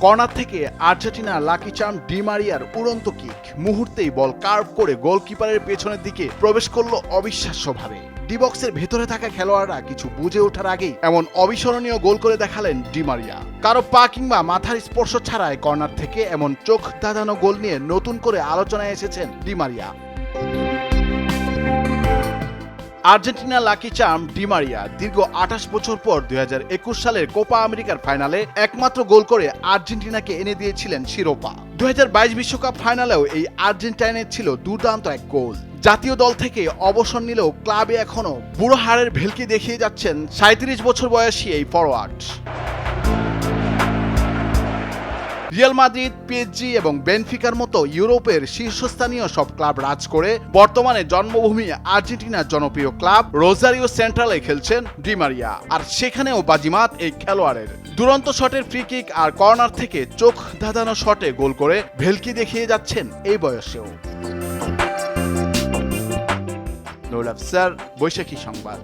Corner থেকে Argentina lucky charm D মারিয়ার উড়ন্ত kick, মুহূর্তেই বল কার্ভ করে গোলকিপারের পেছনের দিকে প্রবেশ করলো অবিশ্বাস্যভাবে। ডি বক্সের ভেতরে থাকা খেলোয়াড়রা কিছু বুঝে ওঠার আগেই এমন অবিস্মরণীয় গোল করে দেখালেন ডি মারিয়া। কারো পা কিংবা মাথার স্পর্শ ছাড়াই কর্নার থেকে এমন চোখ ধাঁধানো গোল নিয়ে নতুন করে আলোচনায় এসেছেন Di Maria. Argentina lucky charm Di Maria দীর্ঘ 28 বছর পর 2021 সালের কোপা আমেরিকার ফাইনালে একমাত্র গোল করে আর্জেন্টিনাকে এনে দিয়েছিলেন শিরোপা। 2022 বিশ্বকাপ ফাইনালেও এই আর্জেন্টাইনের ছিল দুর্দান্ত এক গোল। জাতীয় দল থেকে অবসর নিলেও ক্লাবে এখনো বুড়ো হাড়ের ভেলকি দেখিয়ে যাচ্ছেন 37 বছর বয়সী এই ফরওয়ার্ড। রিয়াল মাদ্রিদ, পিএসজি এবং বেনফিকার মতো ইউরোপের শীর্ষস্থানীয় সব ক্লাব রাজ করে বর্তমানে জন্মভূমি আর্জেন্টিনার জনপ্রিয় ক্লাব রোজারিও সেন্ট্রালে খেলছেন ডি মারিয়া। আর সেখানেও বাজিমাত এই খেলোয়াড়ের। দুরন্ত শটের ফ্রি কিক আর কর্নার থেকে চোখ ধাঁধানো শটে গোল করে ভেলকি দেখিয়ে যাচ্ছেন এই বয়সেও। নুরুল আফসার, বৈশাখী সংবাদ।